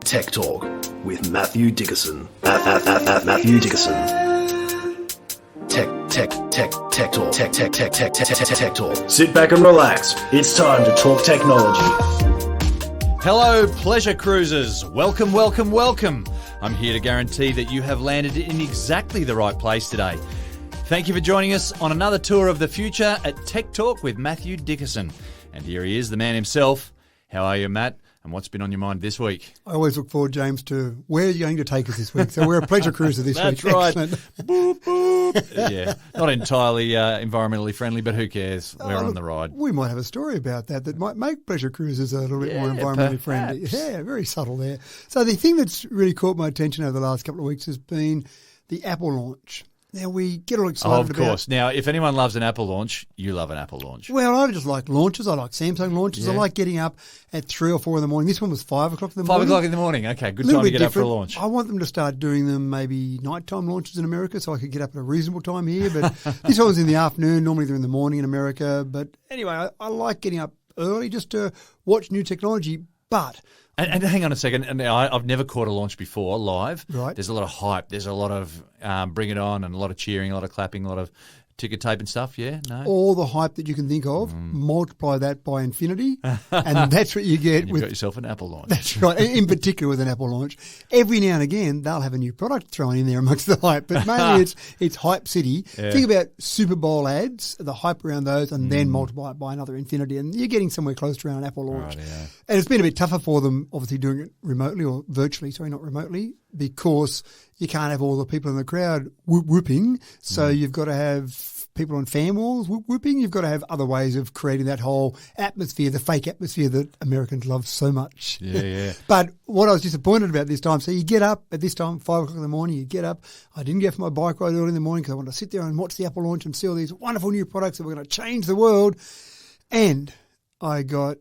Tech Talk with Matthew Dickerson. Matthew Dickerson. Tech Talk. Sit back and relax. It's time to talk technology. Hello, pleasure cruisers. Welcome, welcome, welcome. I'm here to guarantee that you have landed in exactly the right place today. Thank you for joining us on another tour of the future at Tech Talk with Matthew Dickerson. And here he is, the man himself. How are you, Matt? And what's been on your mind this week? I always look forward, James, to where are you going to take us this week? So we're a pleasure cruiser this week. That's right. Excellent. Boop, boop. Yeah, not entirely environmentally friendly, but who cares? We're on the ride. We might have a story about that might make pleasure cruisers a little bit more environmentally friendly. Yeah, very subtle there. So the thing that's really caught my attention over the last couple of weeks has been the Apple launch. Now, we get all excited about... Of course. Now, if anyone loves an Apple launch, you love an Apple launch. Well, I just like launches. I like Samsung launches. Yeah. I like getting up at 3 or 4 in the morning. This one was 5 o'clock in the morning. 5 o'clock in the morning. Okay, good time to get up for a launch. I want them to start doing them maybe nighttime launches in America so I could get up at a reasonable time here. But this one was in the afternoon. Normally they're in the morning in America. But anyway, I like getting up early just to watch new technology. But... And hang on a second. And I've never caught a launch before live. Right. There's a lot of hype. There's a lot of bring it on and a lot of cheering, a lot of clapping, a lot of ticker tape and stuff. Yeah, no. All the hype that you can think of, multiply that by infinity, and that's what you get. You've got yourself an Apple launch. That's right. In particular with an Apple launch, every now and again they'll have a new product thrown in there amongst the hype, but mainly it's hype city. Yeah. Think about Super Bowl ads, the hype around those, and then multiply it by another infinity, and you're getting somewhere close to around an Apple launch. Right, yeah. And it's been a bit tougher for them, obviously doing it remotely or virtually. Sorry, not remotely, because you can't have all the people in the crowd whooping. So you've got to have people on fan walls whooping. You've got to have other ways of creating that whole atmosphere, the fake atmosphere that Americans love so much. Yeah, yeah. But what I was disappointed about this time, so you get up at this time, 5 o'clock in the morning, you get up. I didn't go for my bike ride early in the morning because I wanted to sit there and watch the Apple launch and see all these wonderful new products that were going to change the world. And I got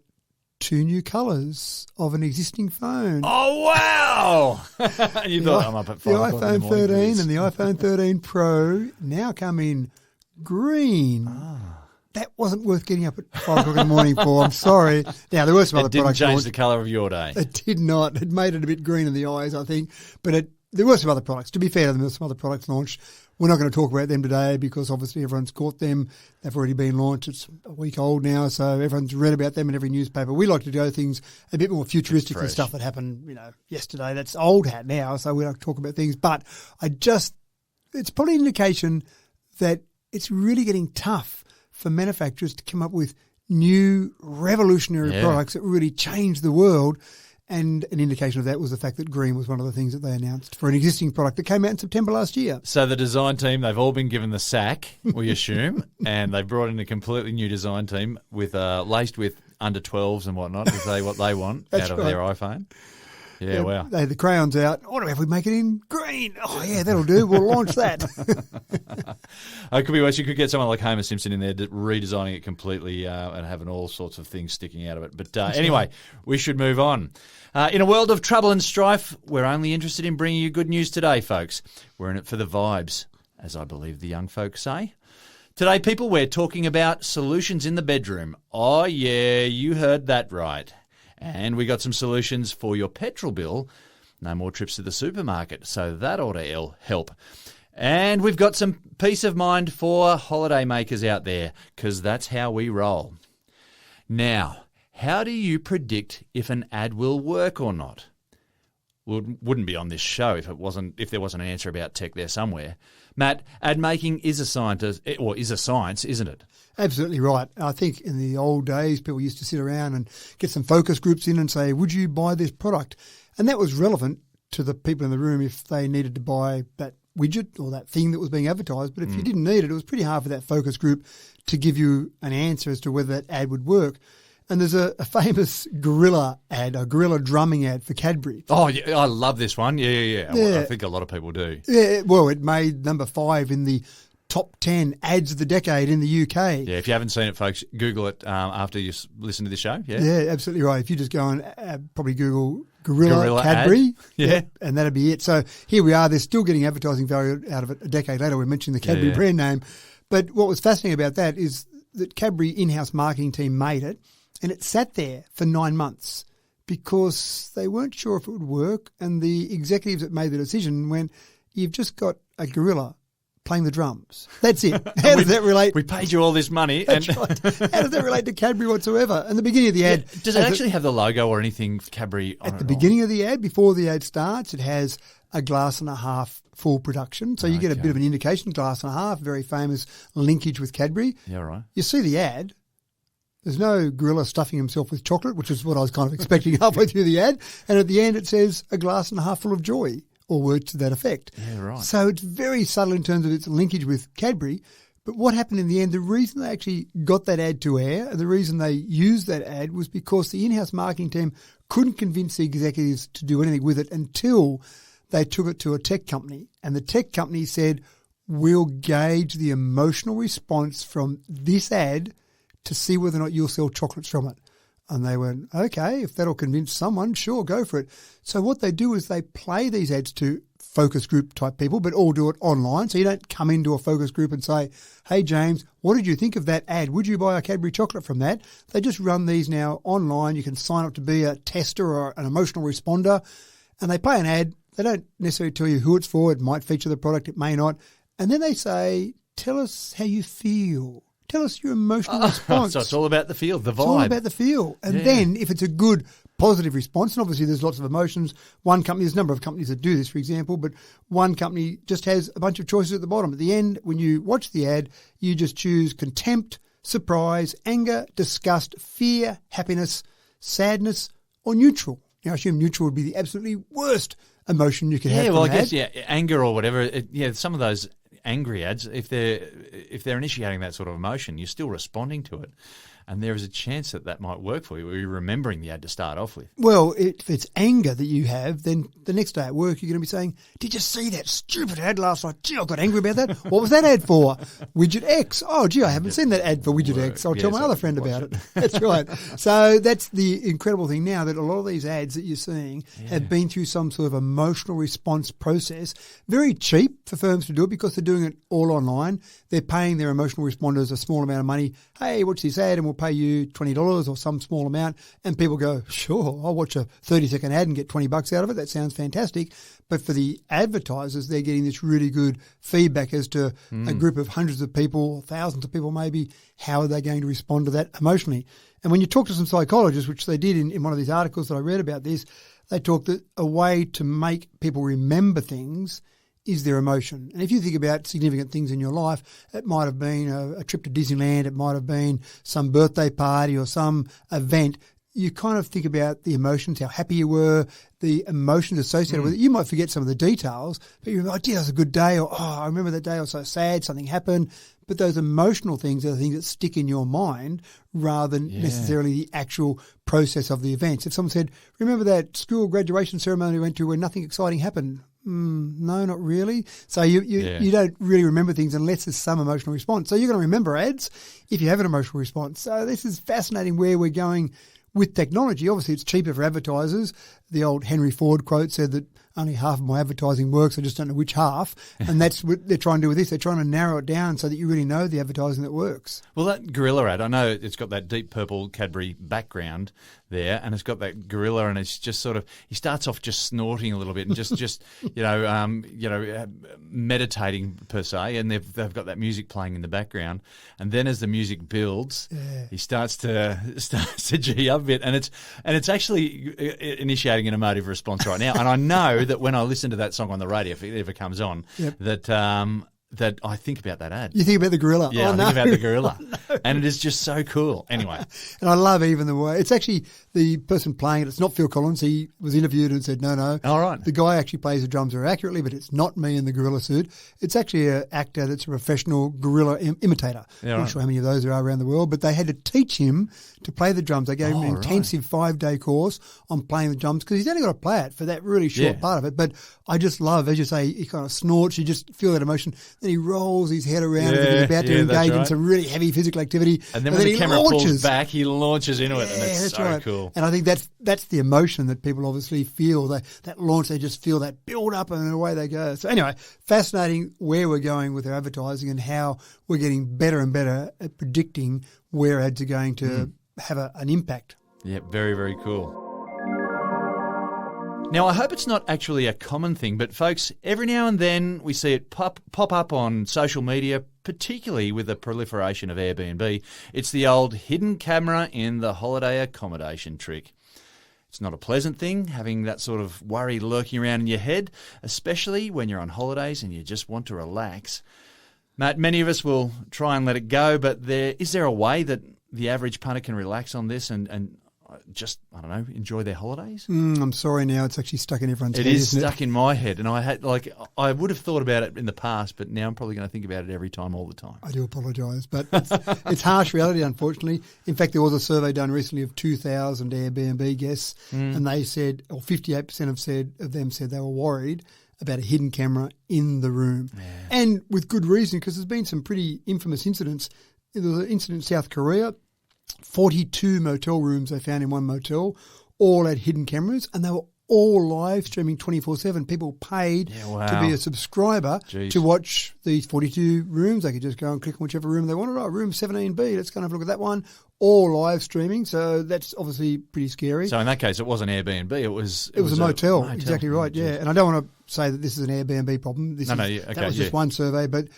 2 new colours of an existing phone. Oh, wow! And you thought, I'm up at 5 o'clock in the iPhone morning. 13 and the iPhone 13 Pro now come in green. That wasn't worth getting up at 5 o'clock in the morning for. I'm sorry. Now, there were some other products. It didn't change the colour of your day. It did not. It made it a bit green in the eyes, I think. But there were some other products. To be fair, there were some other products launched. We're not going to talk about them today because obviously everyone's caught them. They've already been launched. It's a week old now, so everyone's read about them in every newspaper. We like to do things a bit more futuristic than stuff that happened, yesterday. That's old hat now, so we like to talk about things. But it's probably an indication that it's really getting tough for manufacturers to come up with new revolutionary products that really change the world. And an indication of that was the fact that green was one of the things that they announced for an existing product that came out in September last year. So the design team, they've all been given the sack, we assume, and they've brought in a completely new design team with laced with under 12s and whatnot to say what they want out of their iPhone. Yeah, wow. They had the crayons out. What if we make it in green? Oh, yeah, that'll do. We'll launch that. It could be worse. You could get someone like Homer Simpson in there redesigning it completely and having all sorts of things sticking out of it. But anyway, we should move on. In a world of trouble and strife, we're only interested in bringing you good news today, folks. We're in it for the vibes, as I believe the young folks say. Today, people, we're talking about solutions in the bedroom. Oh, yeah, you heard that right. And we got some solutions for your petrol bill. No more trips to the supermarket, so that ought to help. And we've got some peace of mind for holiday makers out there, because that's how we roll. Now, how do you predict if an ad will work or not? Well, it wouldn't be on this show if there wasn't an answer about tech there somewhere. Matt, ad making is a science, isn't it? Absolutely right. I think in the old days, people used to sit around and get some focus groups in and say, would you buy this product? And that was relevant to the people in the room if they needed to buy that widget or that thing that was being advertised. But if you didn't need it, it was pretty hard for that focus group to give you an answer as to whether that ad would work. And there's a famous gorilla ad, a gorilla drumming ad for Cadbury. Oh, yeah, I love this one. Yeah. Well, I think a lot of people do. Yeah, well, it made number 5 in the top 10 ads of the decade in the UK. Yeah, if you haven't seen it, folks, Google it after you listen to this show. Yeah, absolutely right. If you just go and probably Google gorilla Cadbury, and that'd be it. So here we are. They're still getting advertising value out of it a decade later. We're mentioning the Cadbury brand name. But what was fascinating about that is that Cadbury in-house marketing team made it, and it sat there for 9 months because they weren't sure if it would work, and the executives that made the decision went, you've just got a gorilla playing the drums. That's it. How does that relate? We paid you all this money. That's right. How does that relate to Cadbury whatsoever? And the beginning of the ad... Does it actually have the logo or anything Cadbury on it? At the beginning of the ad, before the ad starts, it has a glass and a half full production. So you get a bit of an indication, glass and a half, very famous linkage with Cadbury. Yeah, right. You see the ad. There's no gorilla stuffing himself with chocolate, which is what I was kind of expecting halfway through the ad. And at the end, it says a glass and a half full of joy, or words to that effect. Yeah, right. So it's very subtle in terms of its linkage with Cadbury. But what happened in the end, the reason they actually got that ad to air, the reason they used that ad was because the in-house marketing team couldn't convince the executives to do anything with it until they took it to a tech company. And the tech company said, we'll gauge the emotional response from this ad to see whether or not you'll sell chocolates from it. And they went, okay, if that'll convince someone, sure, go for it. So what they do is they play these ads to focus group type people, but all do it online. So you don't come into a focus group and say, hey, James, what did you think of that ad? Would you buy a Cadbury chocolate from that? They just run these now online. You can sign up to be a tester or an emotional responder, and they play an ad. They don't necessarily tell you who it's for. It might feature the product. It may not. And then they say, tell us how you feel. Tell us your emotional response. So it's all about the feel, the vibe. It's all about the feel. And then if it's a good positive response, and obviously there's lots of emotions, one company, there's a number of companies that do this, for example, but one company just has a bunch of choices at the bottom. At the end, when you watch the ad, you just choose contempt, surprise, anger, disgust, fear, happiness, sadness, or neutral. Now, I assume neutral would be the absolutely worst emotion you could have. Yeah, well, I ad. guess, anger or whatever. Some of those angry ads, if they're initiating that sort of emotion, you're still responding to it. And there is a chance that might work for you. You're remembering the ad to start off with. Well, if it's anger that you have, then the next day at work you're going to be saying, did you see that stupid ad last night? Gee, I got angry about that. What was that ad for? Widget X. Oh, gee, I haven't seen that ad for Widget X. I'll tell my other friend about it. That's right. So that's the incredible thing now, that a lot of these ads that you're seeing have been through some sort of emotional response process. Very cheap for firms to do it because they're doing it all online. They're paying their emotional responders a small amount of money. Hey, watch this ad and we'll pay you $20 or some small amount. And people go, sure, I'll watch a 30-second ad and get $20 out of it. That sounds fantastic. But for the advertisers, they're getting this really good feedback as to a group of hundreds of people, thousands of people maybe, how are they going to respond to that emotionally? And when you talk to some psychologists, which they did in one of these articles that I read about this, they talked that a way to make people remember things is their emotion. And if you think about significant things in your life, it might have been a trip to Disneyland, it might have been some birthday party or some event. You kind of think about the emotions, how happy you were, the emotions associated with it. You might forget some of the details, but you remember, oh, gee, that was a good day, or oh, I remember that day I was so sad, something happened. But those emotional things are the things that stick in your mind rather than necessarily the actual process of the events. If someone said, remember that school graduation ceremony we went to where nothing exciting happened? No, not really. So you don't really remember things unless there's some emotional response. So you're going to remember ads if you have an emotional response. So this is fascinating where we're going with technology. Obviously, it's cheaper for advertisers. The old Henry Ford quote said that only half of my advertising works. I just don't know which half. And that's what they're trying to do with this. They're trying to narrow it down so that you really know the advertising that works. Well, that gorilla ad, I know it's got that deep purple Cadbury background there, and it's got that gorilla, and it's just sort of, he starts off just snorting a little bit and just meditating per se, and they've got that music playing in the background, and then as the music builds, he starts to G up a bit, and it's actually initiating an emotive response right now, and I know that when I listen to that song on the radio, if it ever comes on, that I think about that ad. You think about the gorilla. Yeah, I think about the gorilla. And it is just so cool. Anyway. And I love even the way, it's actually the person playing it, it's not Phil Collins. He was interviewed and said, no. All right. The guy actually plays the drums very accurately, but it's not me in the gorilla suit. It's actually an actor that's a professional gorilla imitator. Yeah, I'm not sure how many of those there are around the world, but they had to teach him to play the drums. They gave him an intensive 5-day course on playing the drums because he's only got to play it for that really short part of it. But I just love, as you say, he kind of snorts, you just feel that emotion. Then he rolls his head around as if he's about to engage in some really heavy physical activity. And then when the camera pulls back, he launches into it, and it's so cool. And I think that's the emotion that people obviously feel. That launch, they just feel that build up and away they go. So anyway, fascinating where we're going with our advertising and how we're getting better and better at predicting where ads are going to have an impact. Yeah, very, very cool. Now, I hope it's not actually a common thing, but folks, every now and then we see it pop up on social media, particularly with the proliferation of Airbnb. It's the old hidden camera in the holiday accommodation trick. It's not a pleasant thing, having that sort of worry lurking around in your head, especially when you're on holidays and you just want to relax. Matt, many of us will try and let it go, but is there a way that the average punter can relax on this and just, I don't know, enjoy their holidays? I'm sorry now, it's actually stuck in everyone's head. It is stuck in my head, and I would have thought about it in the past, but now I'm probably going to think about it every time, all the time. I do apologise, but it's harsh reality, unfortunately. In fact, there was a survey done recently of 2,000 Airbnb guests, and they said, or 58% of them said they were worried about a hidden camera in the room. Yeah. And with good reason, because there's been some pretty infamous incidents. There was an incident in South Korea, 42 motel rooms they found in one motel, all had hidden cameras, and they were all live streaming 24/7. People paid to be a subscriber to watch these 42 rooms. They could just go and click on whichever room they wanted. Oh, room 17B, let's go and have a look at that one. All live streaming, so that's obviously pretty scary. So in that case, it wasn't Airbnb, it was a motel. Exactly right, yeah. And I don't want to say that this is an Airbnb problem. That was just one survey, but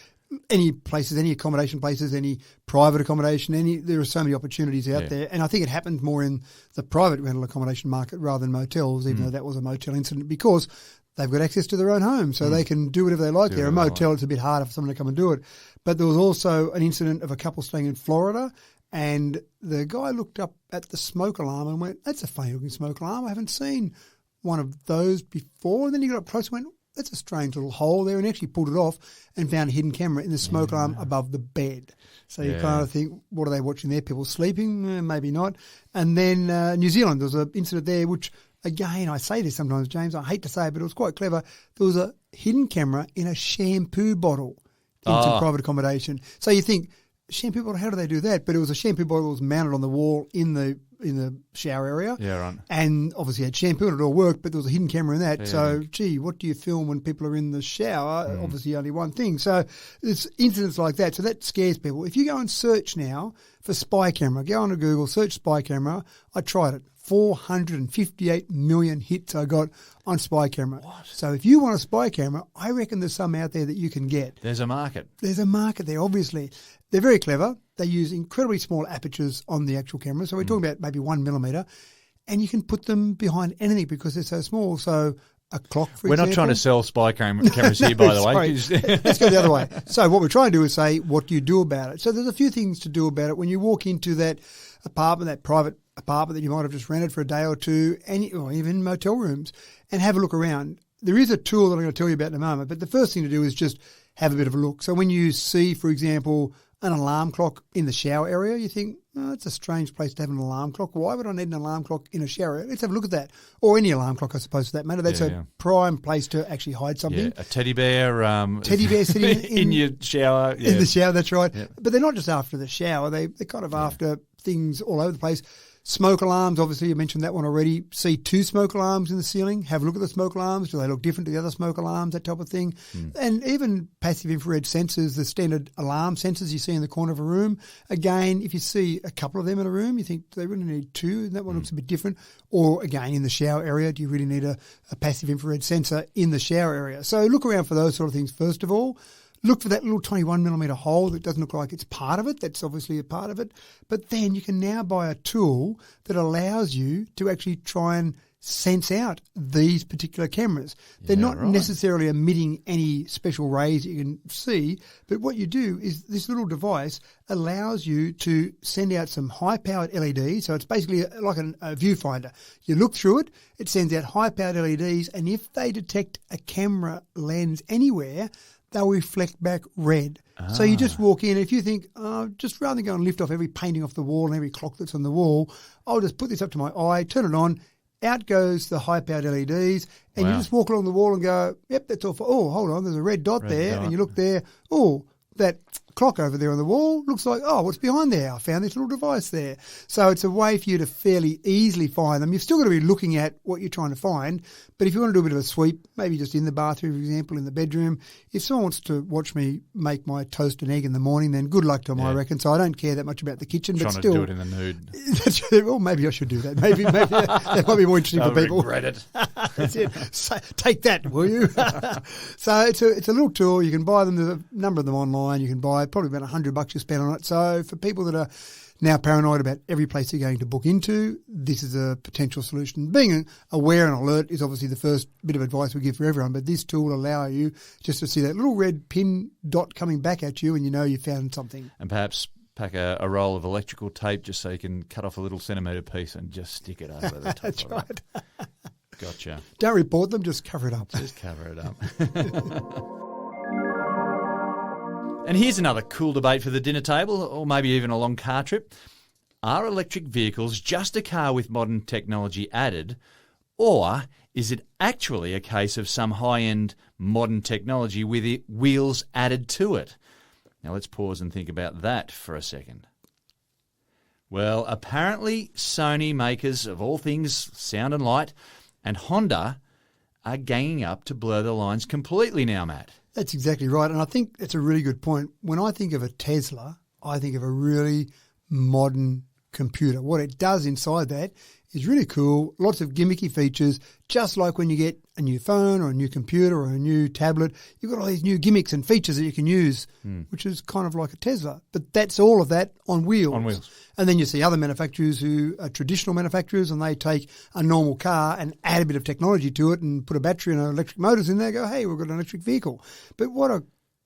any places, any accommodation places, any private accommodation, there are so many opportunities out there. And I think it happened more in the private rental accommodation market rather than motels, even though that was a motel incident, because they've got access to their own home, so they can do whatever they like there. A motel, it's a bit harder for someone to come and do it. But there was also an incident of a couple staying in Florida, and the guy looked up at the smoke alarm and went, "That's a funny-looking smoke alarm. I haven't seen one of those before." And then he got up close and went, "That's a strange little hole there," and actually pulled it off and found a hidden camera in the smoke alarm above the bed. So you kind of think, what are they watching there? People sleeping? Maybe not. And then New Zealand, there was an incident there which, again, I say this sometimes, James, I hate to say it, but it was quite clever. There was a hidden camera in a shampoo bottle in some private accommodation. So you think, shampoo bottle, how do they do that? But it was a shampoo bottle that was mounted on the wall in the shower area. Yeah, right. And obviously had shampoo and it all worked, but there was a hidden camera in that. Yeah. So, gee, what do you film when people are in the shower? Obviously only one thing. So there's incidents like that. So that scares people. If you go and search now for spy camera, go on to Google, search spy camera. I tried it. 458 million hits I got on spy camera. What? So if you want a spy camera, I reckon there's some out there that you can get. There's a market. There's a market there, obviously. They're very clever. They use incredibly small apertures on the actual camera. So we're talking about maybe 1 millimetre, and you can put them behind anything because they're so small. So a clock, for example. We're not trying to sell spy cameras here, by the way. Let's go the other way. So what we're trying to do is say, what do you do about it? So there's a few things to do about it. When you walk into that apartment, that private apartment that you might have just rented for a day or two, or even motel rooms, and have a look around. There is a tool that I'm going to tell you about in a moment, but the first thing to do is just have a bit of a look. So when you see, for example, an alarm clock in the shower area, you think, oh, it's a strange place to have an alarm clock. Why would I need an alarm clock in a shower area? Let's have a look at that. Or any alarm clock, I suppose, for that matter. That's a prime place to actually hide something. Yeah, a teddy bear. Teddy bear sitting in your shower. In the shower, that's right. Yeah. But they're not just after the shower. They're kind of after things all over the place. Smoke alarms, obviously, you mentioned that one already. See 2 smoke alarms in the ceiling. Have a look at the smoke alarms. Do they look different to the other smoke alarms, that type of thing? And even passive infrared sensors, the standard alarm sensors you see in the corner of a room. Again, if you see a couple of them in a room, you think, do they really need 2? And that one looks a bit different. Or, again, in the shower area, do you really need a passive infrared sensor in the shower area? So look around for those sort of things, first of all. Look for that little 21 millimetre hole that doesn't look like it's part of it. That's obviously a part of it. But then you can now buy a tool that allows you to actually try and sense out these particular cameras. They're not necessarily emitting any special rays that you can see, but what you do is this little device allows you to send out some high-powered LEDs. So it's basically like a viewfinder. You look through it, it sends out high-powered LEDs, and if they detect a camera lens anywhere, they'll reflect back red. So you just walk in, and if you think, just rather than go and lift off every painting off the wall and every clock that's on the wall, I'll just put this up to my eye, turn it on, out goes the high-powered LEDs, and you just walk along the wall and go, yep, that's all. Oh, hold on, there's a red dot there, and you look there, that clock over there on the wall. Looks like, oh, what's behind there? I found this little device there. So it's a way for you to fairly easily find them. You've still got to be looking at what you're trying to find. But if you want to do a bit of a sweep, maybe just in the bathroom, for example, in the bedroom, if someone wants to watch me make my toast and egg in the morning, then good luck to them, I reckon. So I don't care that much about the kitchen. Trying but still, to do it in the nude. Well, maybe I should do that. Maybe that might be more interesting for people. Regret it. That's it. So, take that, will you? So it's a little tool. You can buy them. There's a number of them online. You can buy probably about $100 you spend on it. So for people that are now paranoid about every place you're going to book into, this is a potential solution. Being aware and alert is obviously the first bit of advice we give for everyone, but this tool will allow you just to see that little red pin dot coming back at you and you know you found something. And perhaps pack a roll of electrical tape just so you can cut off a little centimetre piece and just stick it over the top That's of right. it. Gotcha. Don't report them, just cover it up. Just cover it up. And here's another cool debate for the dinner table, or maybe even a long car trip. Are electric vehicles just a car with modern technology added, or is it actually a case of some high-end modern technology with wheels added to it? Now let's pause and think about that for a second. Well, apparently Sony, makers of all things sound and light, and Honda are ganging up to blur the lines completely now, Matt. That's exactly right. And I think that's a really good point. When I think of a Tesla, I think of a really modern computer. What it does inside that is really cool. Lots of gimmicky features, just like when you get a new phone or a new computer or a new tablet. You've got all these new gimmicks and features that you can use, which is kind of like a Tesla. But that's all of that on wheels. On wheels. And then you see other manufacturers who are traditional manufacturers and they take a normal car and add a bit of technology to it and put a battery and electric motors in there, go, hey, we've got an electric vehicle. But what a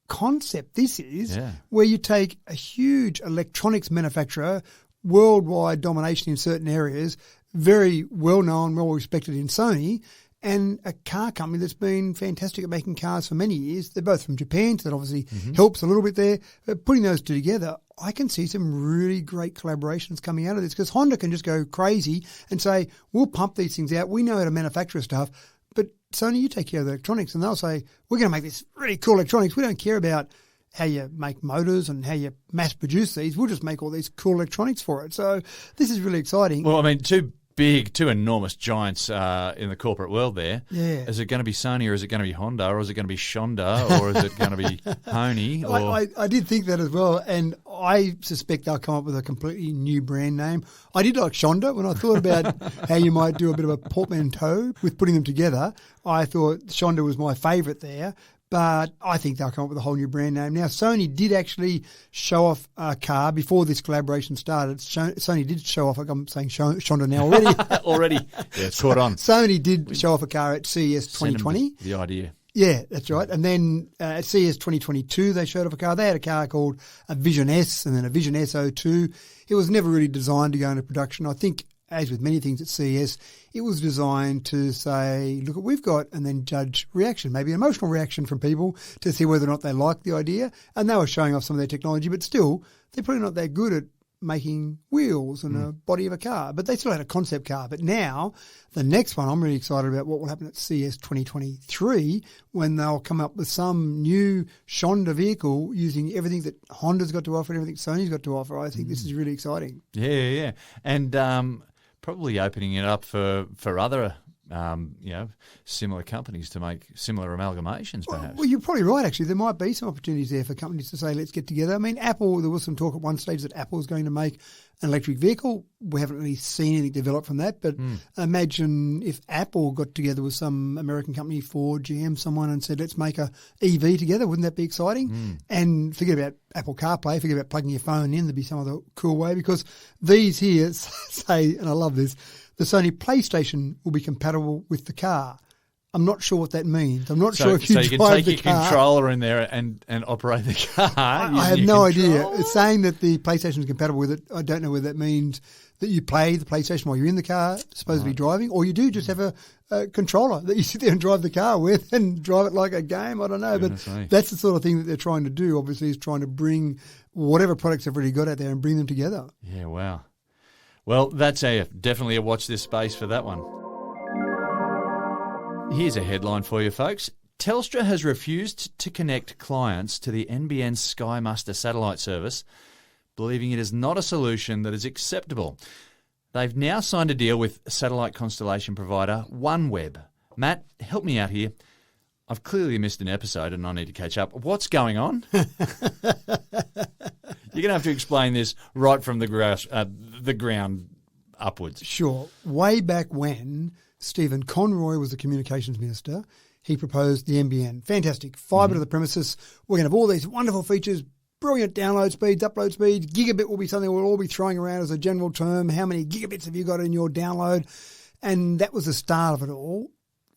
concept this is, where you take a huge electronics manufacturer, worldwide domination in certain areas, very well-known, well-respected in Sony, and a car company that's been fantastic at making cars for many years. They're both from Japan, so that obviously helps a little bit there. But putting those two together, I can see some really great collaborations coming out of this because Honda can just go crazy and say, we'll pump these things out. We know how to manufacture stuff, but Sony, you take care of the electronics. And they'll say, we're going to make this really cool electronics. We don't care about how you make motors and how you mass produce these. We'll just make all these cool electronics for it. So this is really exciting. Well, I mean, two enormous giants in the corporate world there. Yeah. Is it going to be Sony or is it going to be Honda or is it going to be Shonda or is it going to be Pony? Or... I did think that as well, and I suspect they'll come up with a completely new brand name. I did like Shonda when I thought about how you might do a bit of a portmanteau with putting them together. I thought Shonda was my favourite there. But I think they'll come up with a whole new brand name. Now, Sony did actually show off a car before this collaboration started. Sony did show off, I'm saying Shonda now already. Already. Yeah, it's caught on. Sony did show off a car at CES 2020. The idea. Yeah, that's right. And then at CES 2022, they showed off a car. They had a car called a Vision S and then a Vision S02. It was never really designed to go into production. I think, as with many things at CES, it was designed to say, look what we've got, and then judge reaction, maybe emotional reaction from people to see whether or not they like the idea. And they were showing off some of their technology, but still, they're probably not that good at making wheels and a body of a car. But they still had a concept car. But now, the next one, I'm really excited about what will happen at CES 2023 when they'll come up with some new Shonda vehicle using everything that Honda's got to offer and everything Sony's got to offer. I think this is really exciting. Yeah. And probably opening it up for other, similar companies to make similar amalgamations, perhaps. Well, you're probably right, actually. There might be some opportunities there for companies to say, let's get together. I mean, Apple, there was some talk at one stage that Apple is going to make an electric vehicle. We haven't really seen anything develop from that, but imagine if Apple got together with some American company, Ford, GM, someone, and said, let's make a EV together. Wouldn't that be exciting? And forget about Apple CarPlay, forget about plugging your phone in. There'd be some other cool way because these here say, and I love this, the Sony PlayStation will be compatible with the car. I'm not sure what that means. I'm not sure if you drive the car. So you can take your controller in there and operate the car. I have no idea. It's saying that the PlayStation is compatible with it. I don't know whether that means that you play the PlayStation while you're in the car, supposedly driving, or you do just have a controller that you sit there and drive the car with and drive it like a game. I don't know. But that's the sort of thing that they're trying to do, obviously, is trying to bring whatever products they've already got out there and bring them together. Yeah, wow. Well, that's definitely a watch this space for that one. Here's a headline for you, folks. Telstra has refused to connect clients to the NBN Sky Muster satellite service, believing it is not a solution that is acceptable. They've now signed a deal with satellite constellation provider OneWeb. Matt, help me out here. I've clearly missed an episode and I need to catch up. What's going on? You're going to have to explain this right from the ground upwards. Sure. Way back when Stephen Conroy was the communications minister, he proposed the NBN. Fantastic. Fibre to the premises. We're going to have all these wonderful features, brilliant download speeds, upload speeds. Gigabit will be something we'll all be throwing around as a general term. How many gigabits have you got in your download? And that was the start of it all.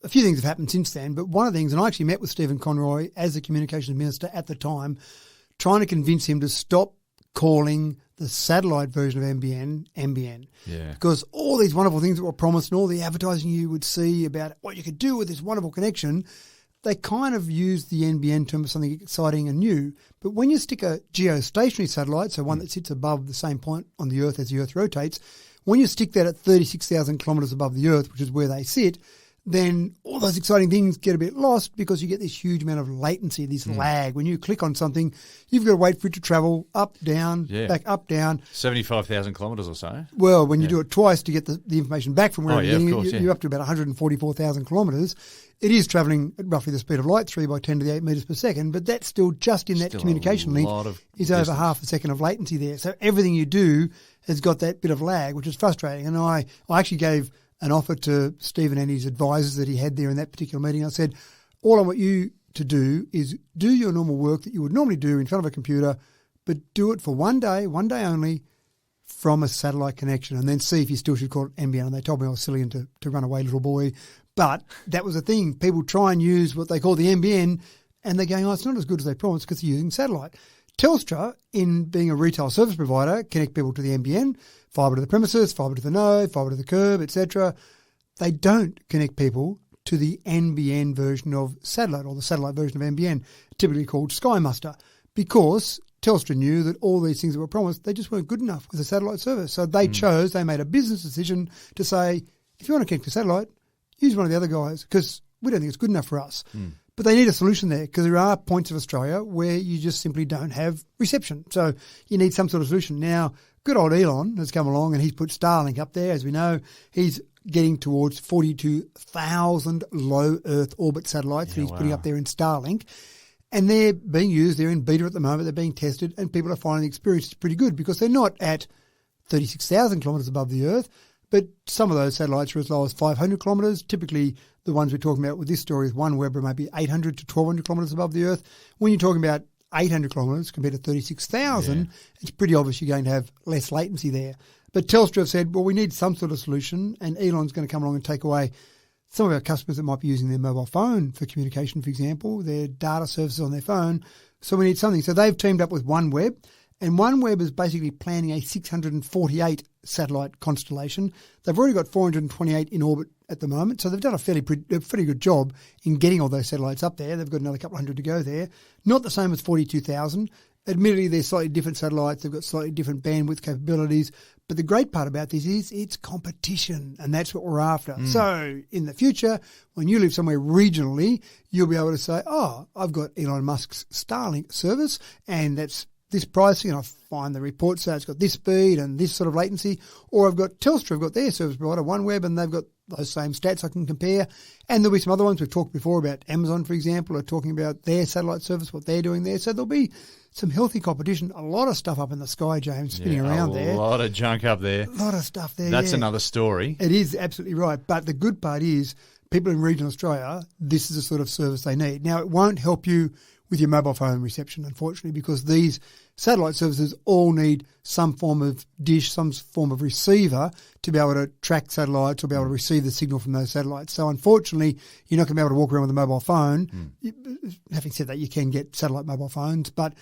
A few things have happened since then, but one of the things, and I actually met with Stephen Conroy as the communications minister at the time, trying to convince him to stop calling the satellite version of NBN. Yeah. Because all these wonderful things that were promised and all the advertising you would see about what you could do with this wonderful connection, they kind of used the NBN term as something exciting and new. But when you stick a geostationary satellite, so one that sits above the same point on the Earth as the Earth rotates, when you stick that at 36,000 kilometres above the Earth, which is where they sit, then all those exciting things get a bit lost because you get this huge amount of latency, this lag. When you click on something, you've got to wait for it to travel up, down, back, up, down. 75,000 kilometres or so. Well, when you do it twice to get the information back from where you're getting it, you're up to about 144,000 kilometres. It is travelling at roughly the speed of light, 3 by 10 to the 8 metres per second, but that's still just in that communication link is over half a second of latency there. So everything you do has got that bit of lag, which is frustrating. And I actually gave an offer to Stephen and his advisors that he had there in that particular meeting. I said, all I want you to do is do your normal work that you would normally do in front of a computer, but do it for one day only, from a satellite connection, and then see if you still should call it NBN. And they told me I was silly and to run away, little boy. But that was the thing. People try and use what they call the NBN, and they're going, oh, it's not as good as they promised because they're using satellite. Telstra, in being a retail service provider, connect people to the NBN, fibre to the premises, fibre to the node, fibre to the curb, etc. They don't connect people to the NBN version of satellite, or the satellite version of NBN, typically called Sky Muster, because Telstra knew that all these things that were promised, they just weren't good enough with a satellite service. So they made a business decision to say, if you want to connect to satellite, use one of the other guys, because we don't think it's good enough for us. But they need a solution there, because there are points of Australia where you just simply don't have reception. So you need some sort of solution. Now, good old Elon has come along and he's put Starlink up there. As we know, he's getting towards 42,000 low Earth orbit satellites that he's putting up there in Starlink. And they're being used. They're in beta at the moment. They're being tested, and people are finding the experience is pretty good because they're not at 36,000 kilometres above the Earth, but some of those satellites are as low as 500 kilometres. Typically, the ones we're talking about with this story is OneWeb are maybe 800 to 1,200 kilometres above the Earth. When you're talking about 800 kilometres compared to 36,000, it's pretty obvious you're going to have less latency there. But Telstra have said, well, we need some sort of solution, and Elon's going to come along and take away some of our customers that might be using their mobile phone for communication, for example, their data services on their phone. So we need something. So they've teamed up with OneWeb, and OneWeb is basically planning a 648 satellite constellation. They've already got 428 in orbit at the moment, so they've done a pretty good job in getting all those satellites up there. They've got another couple hundred to go there. Not the same as 42,000. Admittedly, they're slightly different satellites. They've got slightly different bandwidth capabilities. But the great part about this is it's competition, and that's what we're after. So in the future, when you live somewhere regionally, you'll be able to say, oh, I've got Elon Musk's Starlink service, and that's this pricing, and I find the report say it's got this speed and this sort of latency. Or I've got Telstra, I've got their service provider, OneWeb, and they've got those same stats I can compare. And there'll be some other ones. We've talked before about Amazon, for example, are talking about their satellite service, what they're doing there. So there'll be some healthy competition. A lot of stuff up in the sky, James, spinning around there. A lot of junk up there. A lot of stuff there. That's another story. It is absolutely right. But the good part is people in regional Australia, this is the sort of service they need. Now, it won't help you with your mobile phone reception, unfortunately, because these satellite services all need some form of dish, some form of receiver to be able to track satellites or be able to receive the signal from those satellites. So unfortunately, you're not going to be able to walk around with a mobile phone. Having said that, you can get satellite mobile phones, but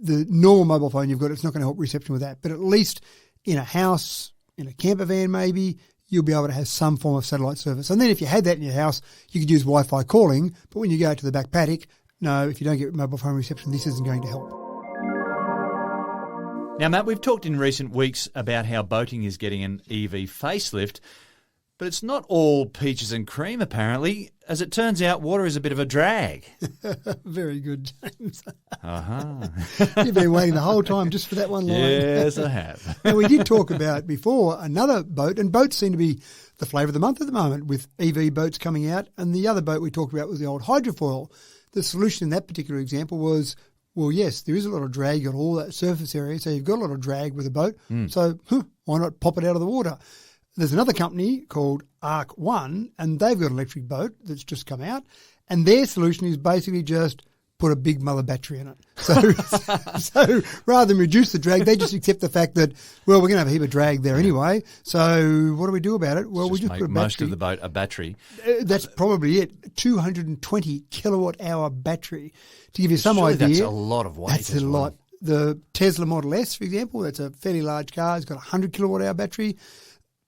the normal mobile phone you've got, it's not going to help reception with that. But at least in a house, in a camper van maybe, you'll be able to have some form of satellite service. And then if you had that in your house, you could use Wi-Fi calling, but when you go out to the back paddock, no, if you don't get mobile phone reception, this isn't going to help. Now, Matt, we've talked in recent weeks about how boating is getting an EV facelift, But it's not all peaches and cream, apparently. As it turns out, water is a bit of a drag. Very good, James. Uh-huh. You've been waiting the whole time just for that one line. Yes, I have. Now, we did talk about before another boat, and boats seem to be the flavour of the month at the moment with EV boats coming out. And the other boat we talked about was the old hydrofoil. The solution in that particular example was, well, yes, there is a lot of drag on all that surface area, so you've got a lot of drag with a boat. So why not pop it out of the water? There's another company called Arc One, and they've got an electric boat that's just come out, and their solution is basically just put a big mother battery in it. So rather than reduce the drag, they just accept the fact that, well, we're going to have a heap of drag there anyway, so what do we do about it? Well, we just make put a battery. most of the boat a battery. That's probably it. 220 kilowatt hour battery. To give you some Surely idea. that's a lot of weight. That's as a well. lot. The Tesla Model S, for example, that's a fairly large car. It's got a 100 kilowatt hour battery.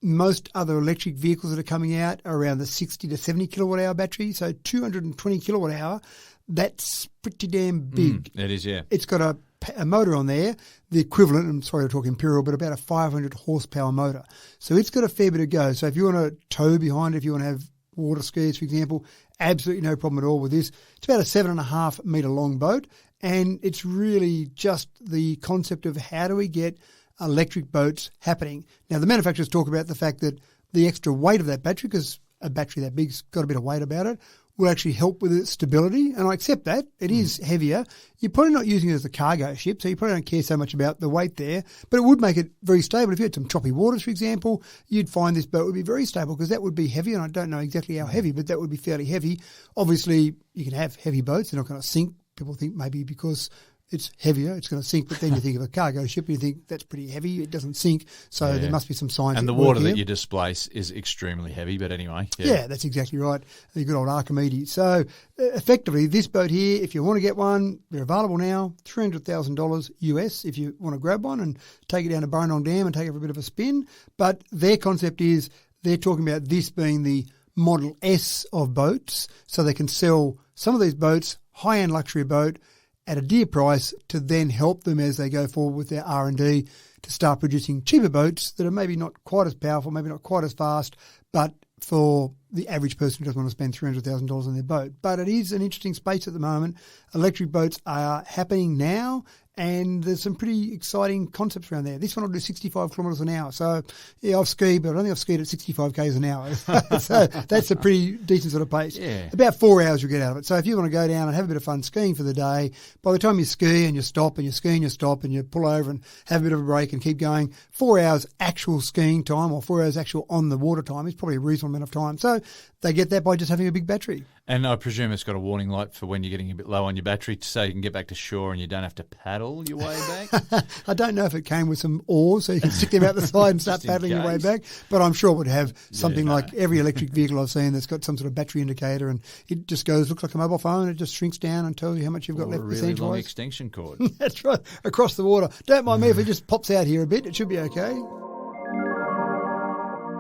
Most other electric vehicles that are coming out are around the 60 to 70 kilowatt hour battery. So 220 kilowatt hour, that's pretty damn big. It is, yeah. It's got a motor on there, the equivalent, I'm sorry to talk imperial, but about a 500 horsepower motor. So it's got a fair bit of go. So if you want to tow behind it, if you want to have water skis, for example, absolutely no problem at all with this. It's about a 7.5 metre long boat, and it's really just the concept of how do we get electric boats happening. Now, the manufacturers talk about the fact that the extra weight of that battery, because a battery that big's got a bit of weight about it, will actually help with its stability. And I accept that. It is heavier. You're probably not using it as a cargo ship, so you probably don't care so much about the weight there. But it would make it very stable. If you had some choppy waters, for example, you'd find this boat would be very stable because that would be heavy. And I don't know exactly how heavy, but that would be fairly heavy. Obviously, you can have heavy boats. They're not going to sink. People think maybe because it's heavier, it's going to sink. But then you think of a cargo ship, you think that's pretty heavy. It doesn't sink. So there must be some science. And the water that you displace is extremely heavy. But anyway. Yeah, that's exactly right. The good old Archimedes. So effectively, this boat here, if you want to get one, they're available now, $300,000 US if you want to grab one and take it down to Burrendong Dam and take it for a bit of a spin. But their concept is they're talking about this being the Model S of boats. So they can sell some of these boats, high-end luxury boat, at a dear price to then help them as they go forward with their R&D to start producing cheaper boats that are maybe not quite as powerful, maybe not quite as fast, but for the average person who doesn't want to spend $300,000 on their boat. But it is an interesting space at the moment. Electric boats are happening now, and there's some pretty exciting concepts around there. This one will do 65 kilometres an hour. So, yeah, I've skied, but I don't think I've skied at 65 k's an hour. So that's a pretty decent sort of pace. Yeah. About 4 hours you'll get out of it. So if you want to go down and have a bit of fun skiing for the day, by the time you ski and you stop and you ski and you stop and you pull over and have a bit of a break and keep going, 4 hours actual skiing time or 4 hours actual on the water time is probably a reasonable amount of time. So they get that by just having a big battery. And I presume it's got a warning light for when you're getting a bit low on your battery so you can get back to shore and you don't have to paddle your way back. I don't know if it came with some oars so you can stick them out the side and start paddling your way back, but I'm sure it would have something like every electric vehicle I've seen that's got some sort of battery indicator, and it just goes, looks like a mobile phone, it just shrinks down and tells you how much you've got Or left a really percentage-wise. long extension cord. That's right, across the water. Don't mind me if it just pops out here a bit, it should be okay.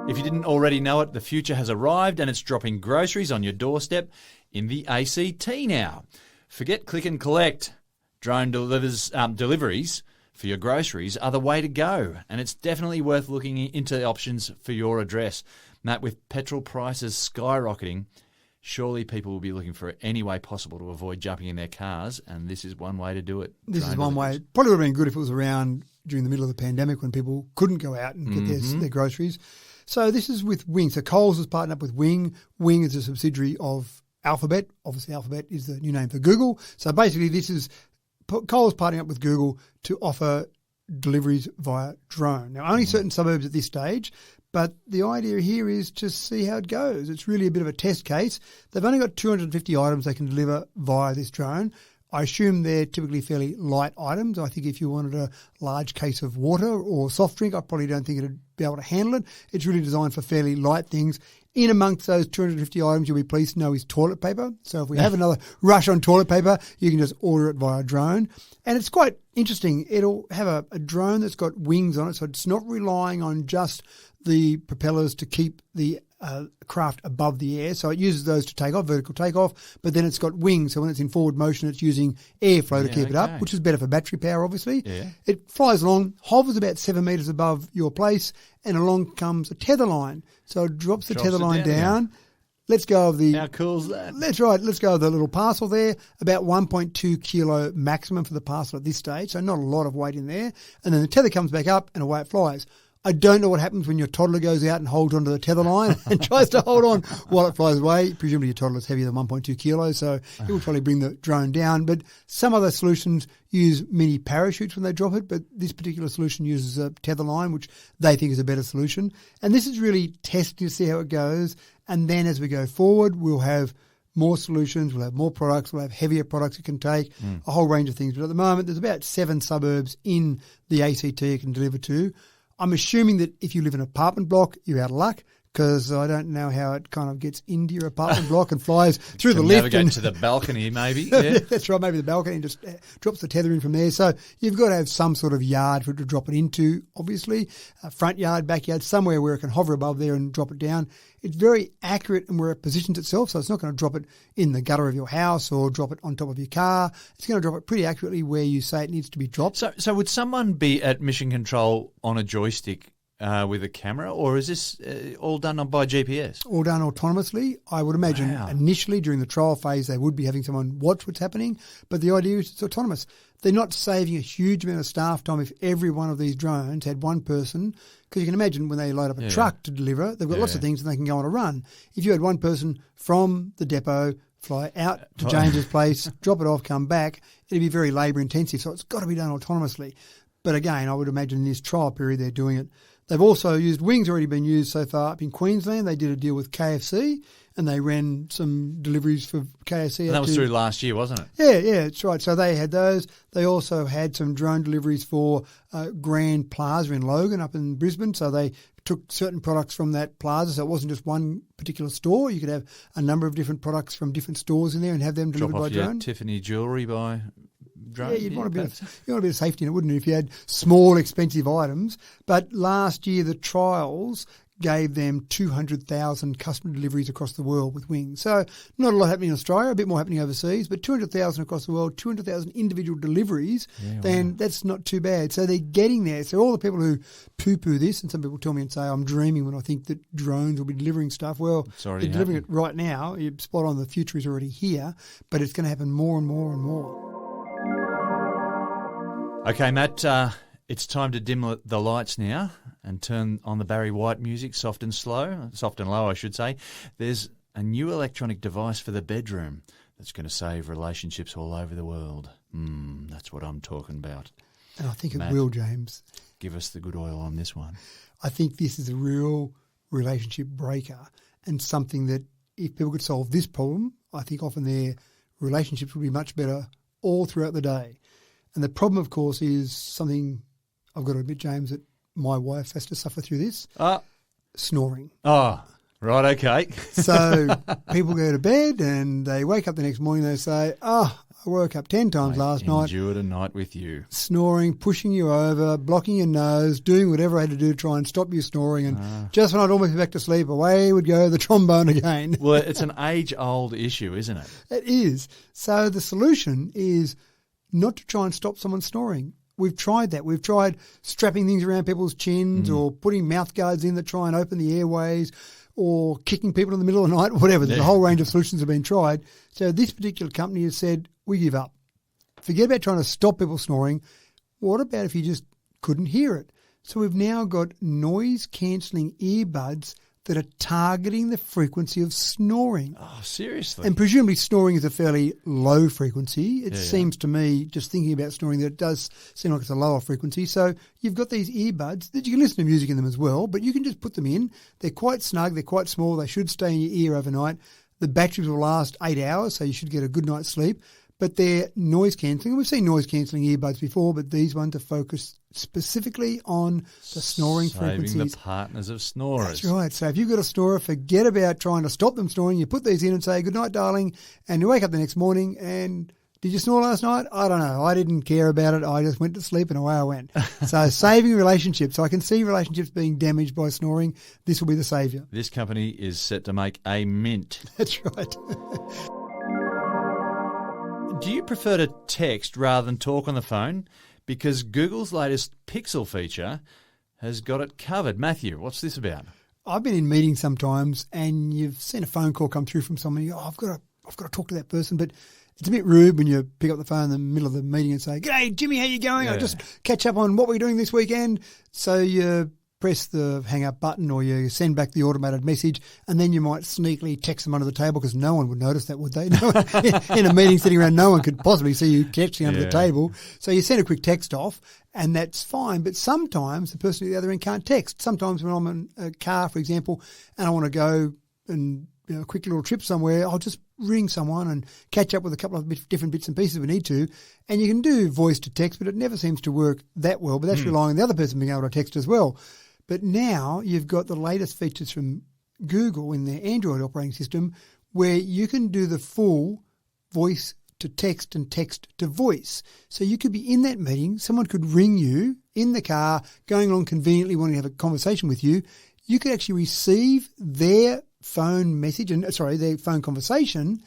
If you didn't already know it, the future has arrived and it's dropping groceries on your doorstep in the ACT now. Forget click and collect. Drone deliveries for your groceries are the way to go, and it's definitely worth looking into options for your address. Matt, with petrol prices skyrocketing, surely people will be looking for any way possible to avoid jumping in their cars, and this is one way to do it. This is one way. Probably would have been good if it was around during the middle of the pandemic when people couldn't go out and get their groceries. So this is with Wing. So Coles has partnered up with Wing. Wing is a subsidiary of Alphabet. Obviously, Alphabet is the new name for Google. So basically, this is Coles partnering up with Google to offer deliveries via drone. Now, only certain suburbs at this stage, but the idea here is to see how it goes. It's really a bit of a test case. They've only got 250 items they can deliver via this drone. I assume they're typically fairly light items. I think if you wanted a large case of water or soft drink, I probably don't think it'd be able to handle it. It's really designed for fairly light things. In amongst those 250 items, you'll be pleased to know is toilet paper. So if we have another rush on toilet paper, you can just order it via drone. And it's quite interesting. It'll have a drone that's got wings on it, so it's not relying on just the propellers to keep the craft above the air, so it uses those to take off, vertical takeoff, but then it's got wings, so when it's in forward motion, it's using airflow to keep it up, which is better for battery power, obviously. Yeah. It flies along, hovers about 7 metres above your place, and along comes a tether line. So it drops the tether line down. Let's go of the... How cool's that? That's right. Let's go of the little parcel there. About 1.2 kilo maximum for the parcel at this stage, so not a lot of weight in there. And then the tether comes back up and away it flies. I don't know what happens when your toddler goes out and holds onto the tether line and tries to hold on while it flies away. Presumably your toddler's heavier than 1.2 kilos, so it will probably bring the drone down. But some other solutions use mini parachutes when they drop it, but this particular solution uses a tether line, which they think is a better solution. And this is really testing to see how it goes. And then as we go forward, we'll have more solutions, we'll have more products, we'll have heavier products it can take, a whole range of things. But at the moment, there's about 7 suburbs in the ACT it can deliver to. I'm assuming that if you live in an apartment block, you're out of luck, because I don't know how it kind of gets into your apartment block and flies through the lift. Navigate to the balcony, maybe. Yeah. That's right, maybe the balcony and just drops the tether in from there. So you've got to have some sort of yard for it to drop it into, obviously, front yard, backyard, somewhere where it can hover above there and drop it down. It's very accurate in where it positions itself, so it's not going to drop it in the gutter of your house or drop it on top of your car. It's going to drop it pretty accurately where you say it needs to be dropped. So would someone be at mission control on a joystick with a camera, or is this all done by GPS? All done autonomously. I would imagine initially during the trial phase they would be having someone watch what's happening, but the idea is it's autonomous. They're not saving a huge amount of staff time if every one of these drones had one person, because you can imagine when they load up a truck to deliver, they've got lots of things and they can go on a run. If you had one person from the depot fly out to James's place, drop it off, come back, it'd be very labour intensive, so it's got to be done autonomously. But again, I would imagine in this trial period they're doing it. They've also used, wings already been used so far up in Queensland. They did a deal with KFC and they ran some deliveries for KFC. And that was through last year, wasn't it? Yeah, that's right. So they had those. They also had some drone deliveries for Grand Plaza in Logan up in Brisbane. So they took certain products from that plaza. So it wasn't just one particular store. You could have a number of different products from different stores in there and have them delivered by drone. Tiffany jewellery by drone. Yeah, you'd want a bit of safety in it, wouldn't you, if you had small, expensive items. But last year, the trials gave them 200,000 customer deliveries across the world with wings. So not a lot happening in Australia, a bit more happening overseas, but 200,000 across the world, 200,000 individual deliveries, then that's not too bad. So they're getting there. So all the people who poo-poo this, and some people tell me and say, I'm dreaming when I think that drones will be delivering stuff. Well, they're delivering it right now. You're spot on, the future is already here, but it's going to happen more and more and more. Okay, Matt, it's time to dim the lights now and turn on the Barry White music, soft and low, I should say. There's a new electronic device for the bedroom that's going to save relationships all over the world. That's what I'm talking about. And I think Matt, it will, James. Give us the good oil on this one. I think this is a real relationship breaker and something that if people could solve this problem, I think often their relationships would be much better all throughout the day. And the problem, of course, is something I've got to admit, James, that my wife has to suffer through this. Snoring. Oh, right, okay. So people go to bed and they wake up the next morning, they say, I woke up 10 times last night. Endured a night with you. Snoring, pushing you over, blocking your nose, doing whatever I had to do to try and stop you snoring. And just when I'd almost be back to sleep, away would go the trombone again. Well, it's an age-old issue, isn't it? It is. So the solution is not to try and stop someone snoring. We've tried that. We've tried strapping things around people's chins or putting mouth guards in that try and open the airways or kicking people in the middle of the night, whatever. There's a whole range of solutions have been tried. So this particular company has said, we give up. Forget about trying to stop people snoring. What about if you just couldn't hear it? So we've now got noise-cancelling earbuds that are targeting the frequency of snoring. Oh, seriously? And presumably snoring is a fairly low frequency. It seems to me, just thinking about snoring, that it does seem like it's a lower frequency. So you've got these earbuds that you can listen to music in them as well, but you can just put them in. They're quite snug. They're quite small. They should stay in your ear overnight. The batteries will last 8 hours, so you should get a good night's sleep. But they're noise cancelling. We've seen noise cancelling earbuds before, but these ones are focused specifically on the snoring frequencies. Saving the partners of snorers. That's right. So if you've got a snorer, forget about trying to stop them snoring. You put these in and say, good night, darling, and you wake up the next morning and Did you snore last night? I don't know. I didn't care about it. I just went to sleep and away I went. So saving relationships. So I can see relationships being damaged by snoring. This will be the saviour. This company is set to make a mint. That's right. Do you prefer to text rather than talk on the phone? Because Google's latest Pixel feature has got it covered. Matthew, what's this about? I've been in meetings sometimes and you've seen a phone call come through from someone. You go, I've got to talk to that person, but it's a bit rude when you pick up the phone in the middle of the meeting and say, "G'day, Jimmy, how you going? Yeah. I just catch up on what we're doing this weekend." So you press the hang up button or you send back the automated message, and then you might sneakily text them under the table because no one would notice that, would they? No one, in a meeting sitting around, no one could possibly see you texting under the table. So you send a quick text off, and that's fine. But sometimes the person at the other end can't text. Sometimes when I'm in a car, for example, and I want to go and a quick little trip somewhere, I'll just ring someone and catch up with a couple of different bits and pieces we need to. And you can do voice to text, but it never seems to work that well. But that's relying on the other person being able to text as well. But now you've got the latest features from Google in their Android operating system where you can do the full voice to text and text to voice. So you could be in that meeting, someone could ring you in the car, going along conveniently wanting to have a conversation with you. You could actually receive their phone message their phone conversation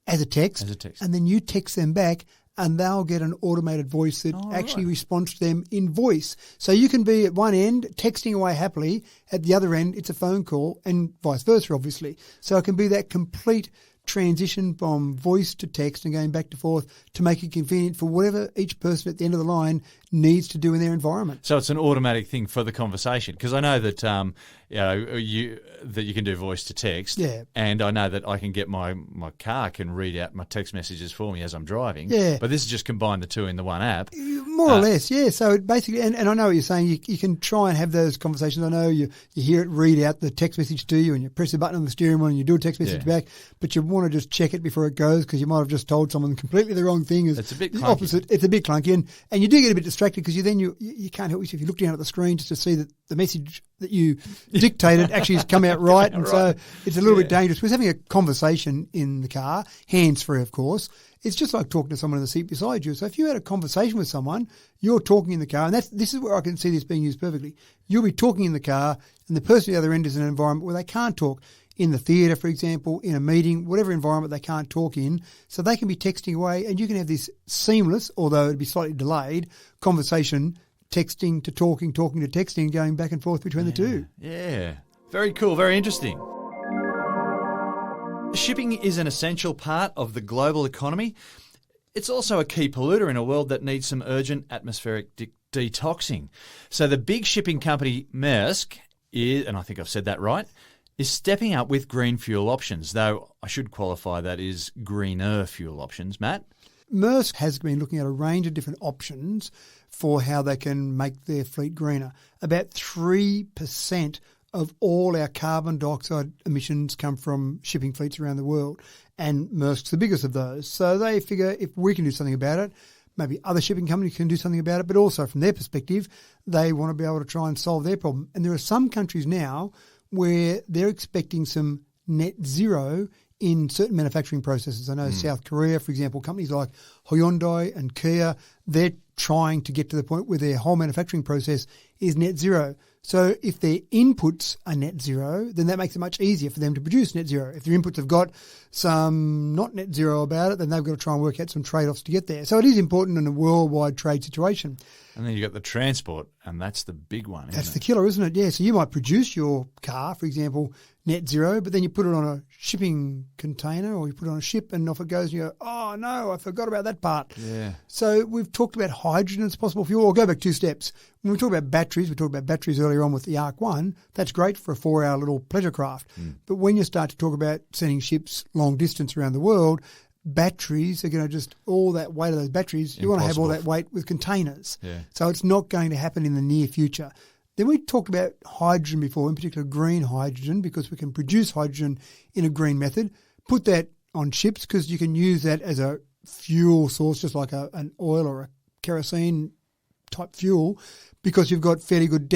as a text. And then you text them back and they'll get an automated voice that actually responds to them in voice. So you can be at one end texting away happily, at the other end it's a phone call, and vice versa obviously. So it can be that complete transition from voice to text and going back and forth to make it convenient for whatever each person at the end of the line needs to do in their environment. So it's an automatic thing for the conversation, because I know that you can do voice to text, and I know that I can get my car can read out my text messages for me as I'm driving. Yeah. But this is just combine the two in the one app. More or less, yeah. So it basically, and I know what you're saying, you can try and have those conversations. I know you hear it read out the text message to you and you press the button on the steering wheel and you do a text message back, but you want to just check it before it goes because you might have just told someone completely the wrong thing. It's a bit clunky. Opposite. It's a bit clunky, and you do get a bit distracted because you can't help yourself. You look down at the screen just to see that the message that you dictated actually has come out right, and so it's a little bit dangerous. Because having a conversation in the car, hands-free of course, it's just like talking to someone in the seat beside you. So if you had a conversation with someone, you're talking in the car, and this is where I can see this being used perfectly. You'll be talking in the car, and the person at the other end is in an environment where they can't talk. In the theatre, for example, in a meeting, whatever environment they can't talk in, so they can be texting away, and you can have this seamless, although it'd be slightly delayed, conversation, texting to talking, talking to texting, going back and forth between the two. Yeah. Very cool, very interesting. Shipping is an essential part of the global economy. It's also a key polluter in a world that needs some urgent atmospheric detoxing. So the big shipping company Maersk is, and I think I've said that right, is stepping up with green fuel options, though I should qualify that is greener fuel options. Matt? Maersk has been looking at a range of different options for how they can make their fleet greener. About 3% of all our carbon dioxide emissions come from shipping fleets around the world, and Maersk's the biggest of those. So they figure if we can do something about it, maybe other shipping companies can do something about it, but also from their perspective, they want to be able to try and solve their problem. And there are some countries now where they're expecting some net zero in certain manufacturing processes. I know South Korea, for example, companies like Hyundai and Kia, they're trying to get to the point where their whole manufacturing process is net zero. So if their inputs are net zero, then that makes it much easier for them to produce net zero. If their inputs have got some not net zero about it, then they've got to try and work out some trade-offs to get there. So it is important in a worldwide trade situation. And then you've got the transport, and that's the big one, isn't it? That's the killer, isn't it? Yeah, so you might produce your car, for example, net zero, but then you put it on a shipping container or you put it on a ship and off it goes and you go, oh, no, I forgot about that part. Yeah. So we've talked about hydrogen as possible fuel. I'll go back 2 steps. When we talk about batteries, we talked about batteries earlier on with the Arc 1. That's great for a 4-hour little pleasure craft. But when you start to talk about sending ships long distance around the world, batteries are going to just, all that weight of those batteries, you want to have all that weight with containers. Yeah. So it's not going to happen in the near future. Then we talked about hydrogen before, in particular green hydrogen, because we can produce hydrogen in a green method. Put that on ships because you can use that as a fuel source, just like an oil or a kerosene type fuel, because you've got fairly good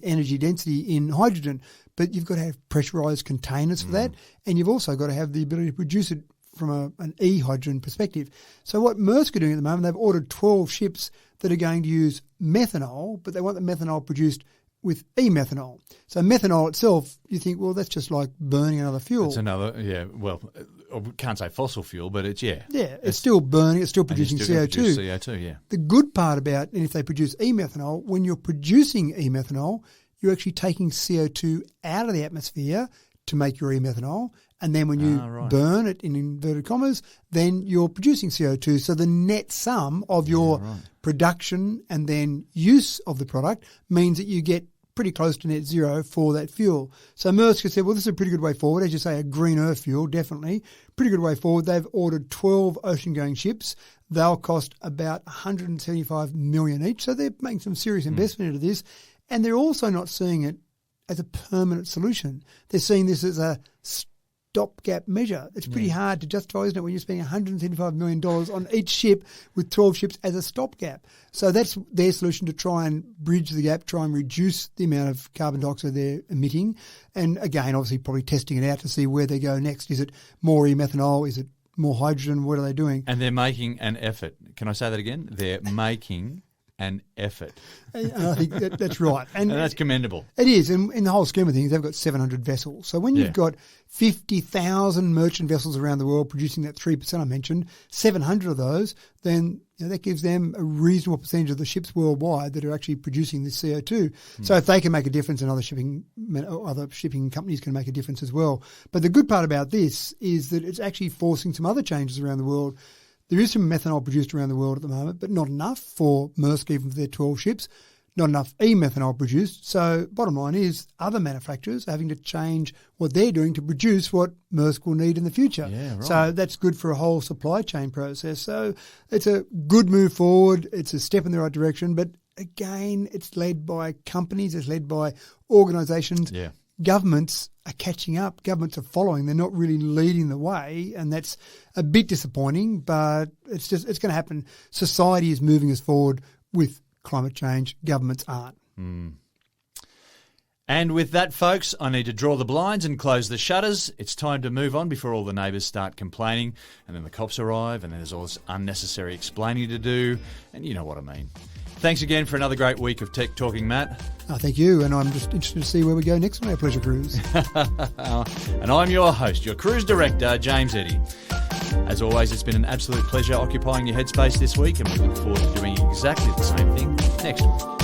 energy density in hydrogen. But you've got to have pressurised containers for that, and you've also got to have the ability to produce it from an e-hydrogen perspective. So what Maersk are doing at the moment, they've ordered 12 ships that are going to use methanol, but they want the methanol produced with e-methanol. So methanol itself, you think, well, that's just like burning another fuel. It's another, well, I can't say fossil fuel, but it's, Yeah, it's still burning, it's still producing CO2. CO2, yeah. The good part about, and if they produce e-methanol, when you're producing e-methanol, you're actually taking CO2 out of the atmosphere to make your e-methanol. And then when you burn it, in inverted commas, then you're producing CO2. So the net sum of your production and then use of the product means that you get pretty close to net zero for that fuel. So Maersk has said, well, this is a pretty good way forward. As you say, a greener fuel, definitely. Pretty good way forward. They've ordered 12 ocean-going ships. They'll cost about $175 million each. So they're making some serious investment into this. And they're also not seeing it as a permanent solution. They're seeing this as a stopgap measure. It's pretty hard to justify, isn't it, when you're spending $175 million on each ship with 12 ships as a stopgap. So that's their solution to try and bridge the gap, try and reduce the amount of carbon dioxide they're emitting. And again, obviously probably testing it out to see where they go next. Is it more e-methanol? Is it more hydrogen? What are they doing? And they're making an effort. Can I say that again? They're making an effort. And I think that's right. And that's commendable. It is. And in the whole scheme of things, they've got 700 vessels. So when you've got 50,000 merchant vessels around the world producing that 3% I mentioned, 700 of those, then that gives them a reasonable percentage of the ships worldwide that are actually producing this CO2. So if they can make a difference, and other shipping companies can make a difference as well. But the good part about this is that it's actually forcing some other changes around the world. There is some methanol produced around the world at the moment, but not enough for Maersk, even for their 12 ships, not enough e-methanol produced. So bottom line is other manufacturers are having to change what they're doing to produce what Maersk will need in the future. Yeah, right. So that's good for a whole supply chain process. So it's a good move forward. It's a step in the right direction. But again, it's led by companies. It's led by organisations. Yeah. Governments are catching up. Governments are following. They're not really leading the way, and that's a bit disappointing, but it's going to happen. Society is moving us forward with climate change. Governments aren't. And with that, folks, I need to draw the blinds and close the shutters. It's time to move on before all the neighbours start complaining, and then the cops arrive, and then there's all this unnecessary explaining to do, and you know what I mean. Thanks again for another great week of Tech Talking, Matt. Thank you, and I'm just interested to see where we go next on our pleasure cruise. And I'm your host, your cruise director, James Eddy. As always, it's been an absolute pleasure occupying your headspace this week, and we look forward to doing exactly the same thing next week.